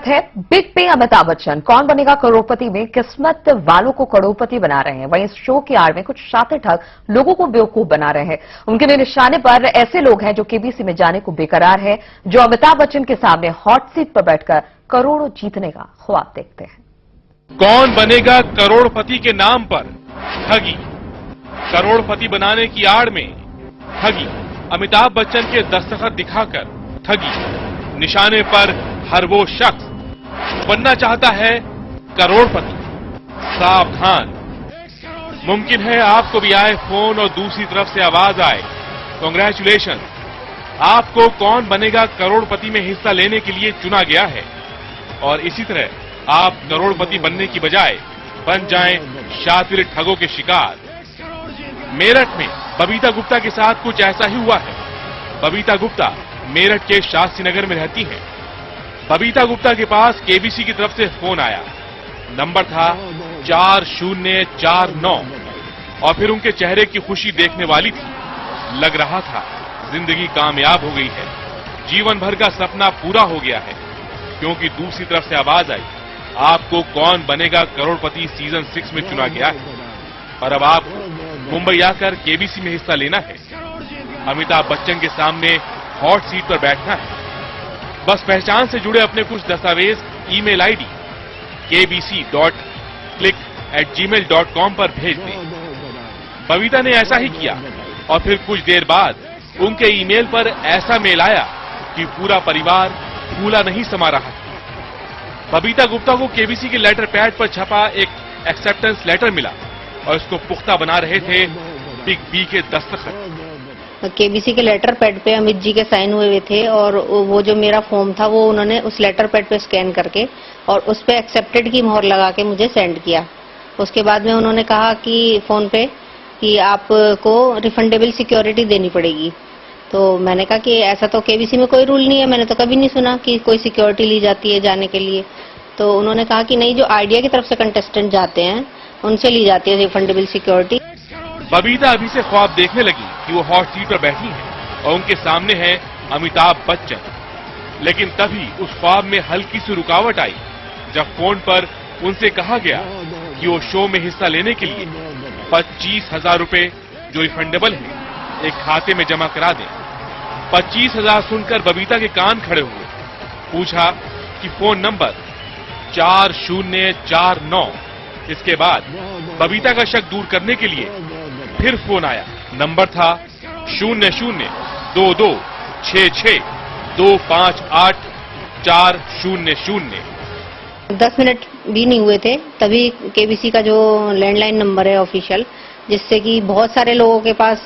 है बिग पे अमिताभ बच्चन कौन बनेगा करोड़पति में किस्मत वालों को करोड़पति बना रहे हैं। वहीं इस शो की आड़ में कुछ शातिर ठग लोगों को बेवकूफ बना रहे हैं। उनके लिए निशाने पर ऐसे लोग हैं जो केबीसी में जाने को बेकरार है, जो अमिताभ बच्चन के सामने हॉट सीट पर बैठकर करोड़ों जीतने का ख्वाब देखते हैं। कौन बनेगा करोड़पति के नाम पर ठगी, करोड़पति बनाने की आड़ में ठगी, अमिताभ बच्चन के दस्तखत दिखाकर ठगी, निशाने पर हर वो शख्स बनना चाहता है करोड़पति। सावधान, मुमकिन है आपको भी आए फोन और दूसरी तरफ से आवाज आए कांग्रेचुलेशन, आपको कौन बनेगा करोड़पति में हिस्सा लेने के लिए चुना गया है और इसी तरह आप करोड़पति बनने की बजाय बन जाएं शातिर ठगों के शिकार। मेरठ में बबीता गुप्ता के साथ कुछ ऐसा ही हुआ है। बबीता गुप्ता मेरठ के शास्त्री नगर में रहती हैं। बबीता गुप्ता के पास केबीसी की तरफ से फोन आया। नंबर था 4049 और फिर उनके चेहरे की खुशी देखने वाली थी। लग रहा था जिंदगी कामयाब हो गई है, जीवन भर का सपना पूरा हो गया है, क्योंकि दूसरी तरफ से आवाज आई, आपको कौन बनेगा करोड़पति सीजन 6 में चुना गया है और अब आपको मुंबई आकर केबीसी में हिस्सा लेना है। अमिताभ बच्चन के सामने हॉट सीट पर बैठना है। बस पहचान से जुड़े अपने कुछ दस्तावेज ईमेल आईडी kbc.click@gmail.com पर भेज दें। बबीता ने ऐसा ही किया और फिर कुछ देर बाद उनके ईमेल पर ऐसा मेल आया कि पूरा परिवार फूला नहीं समा रहा था। बबीता गुप्ता को केबीसी के लेटर पैड पर छपा एक एक्सेप्टेंस लेटर मिला और इसको पुख्ता बना रहे थे बिग बी के दस्तखत। केबीसी के लेटर पैड पे अमित जी के साइन हुए थे और वो जो मेरा फॉर्म था वो उन्होंने उस लेटर पैड पे स्कैन करके और उस पे एक्सेप्टेड की मोहर लगा के मुझे सेंड किया। उसके बाद में उन्होंने कहा कि फोन पे कि आपको रिफंडेबल सिक्योरिटी देनी पड़ेगी। तो मैंने कहा कि ऐसा तो केबीसी में कोई रूल नहीं है, मैंने तो कभी नहीं सुना कि कोई सिक्योरिटी ली जाती है जाने के लिए। तो उन्होंने कहा कि नहीं, जो आइडिया की तरफ से कंटेस्टेंट जाते हैं उनसे ली जाती है रिफंडेबल सिक्योरिटी। बबीता अभी से ख्वाब देखने लगी कि वो हॉट सीट पर बैठी हैं और उनके सामने है अमिताभ बच्चन। लेकिन तभी उस ख्वाब में हल्की सी रुकावट आई जब फोन पर उनसे कहा गया कि वो शो में हिस्सा लेने के लिए 25,000 रुपए जो रिफंडेबल है एक खाते में जमा करा दें। 25,000 सुनकर बबीता के कान खड़े हुए। पूछा कि फोन नंबर 4049। इसके बाद बबीता का शक दूर करने के लिए फिर फोन आया। नंबर था 002266258400। 10 मिनट भी नहीं हुए थे तभी केबीसी का जो लैंडलाइन नंबर है ऑफिशियल, जिससे कि बहुत सारे लोगों के पास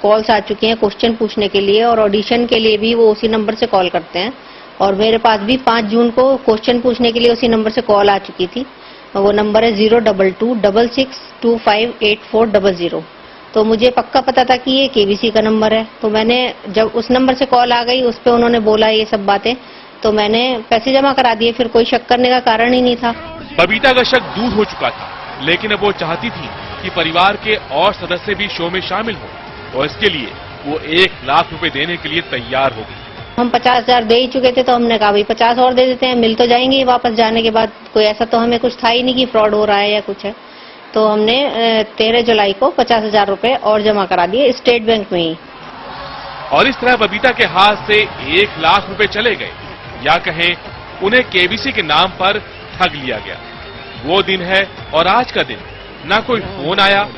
कॉल्स आ चुकी हैं क्वेश्चन पूछने के लिए और ऑडिशन के लिए भी वो उसी नंबर से कॉल करते हैं। और मेरे पास भी 5 जून को क्वेश्चन पूछने के लिए उसी नंबर से कॉल आ चुकी थी। वो नंबर है 02266258400। तो मुझे पक्का पता था कि ये केबीसी का नंबर है। तो मैंने जब उस नंबर से कॉल आ गई, उस पे उन्होंने बोला ये सब बातें, तो मैंने पैसे जमा करा दिए। फिर कोई शक करने का कारण ही नहीं था। बबीता का शक दूर हो चुका था, लेकिन अब वो चाहती थी कि परिवार के और सदस्य भी शो में शामिल हो और इसके लिए वो 1 लाख रुपए देने के लिए तैयार हो गई। हम 50,000 दे ही चुके थे, तो हमने कहा भाई 50 और दे देते हैं, मिल तो जाएंगे वापस जाने के बाद। कोई ऐसा तो हमें कुछ था ही नहीं कि फ्रॉड हो रहा है या कुछ है। तो हमने 13 जुलाई को 50,000 रुपए और जमा करा दिए स्टेट बैंक में ही। और इस तरह बबीता के हाथ से 1 लाख रुपए चले गए, या कहें उन्हें केबीसी के नाम पर ठग लिया गया। वो दिन है और आज का दिन, ना कोई फोन आया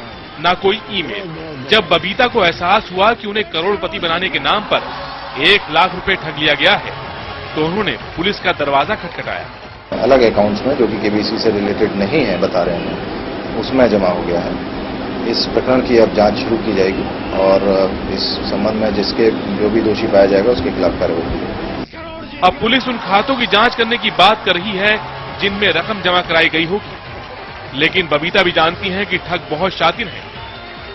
ना कोई ईमेल। जब बबीता को एहसास हुआ कि उन्हें करोड़पति बनाने के नाम पर 1 लाख रुपए ठग लिया गया है, तो उन्होंने पुलिस का दरवाजा खटखटाया। अलग अकाउंट्स में जो कि केबीसी से रिलेटेड नहीं है बता रहे हैं, उसमें जमा हो गया है। इस प्रकरण की अब जांच शुरू की जाएगी और इस संबंध में जिसके जो भी दोषी पाया जाएगा उसके खिलाफ कार्रवाई की जाएगी। अब पुलिस उन खातों की जांच करने की बात कर रही है जिनमें रकम जमा कराई गई होगी। लेकिन बबीता भी जानती हैं कि ठग बहुत शातिर है।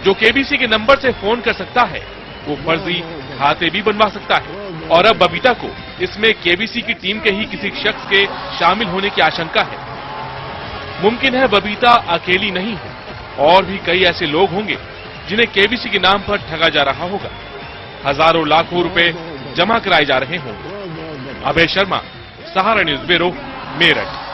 जो केबीसी के नंबर से फोन कर सकता है वो फर्जी खाते भी बनवा सकता है। और अब बबीता को इसमें केबीसी की टीम के ही किसी शख्स के शामिल होने की आशंका है। मुमकिन है बबीता अकेली नहीं है, और भी कई ऐसे लोग होंगे जिन्हें केबीसी के नाम पर ठगा जा रहा होगा। हजारों लाखों रुपए जमा कराए जा रहे होंगे। अभय शर्मा, सहारा न्यूज ब्यूरो, मेरठ।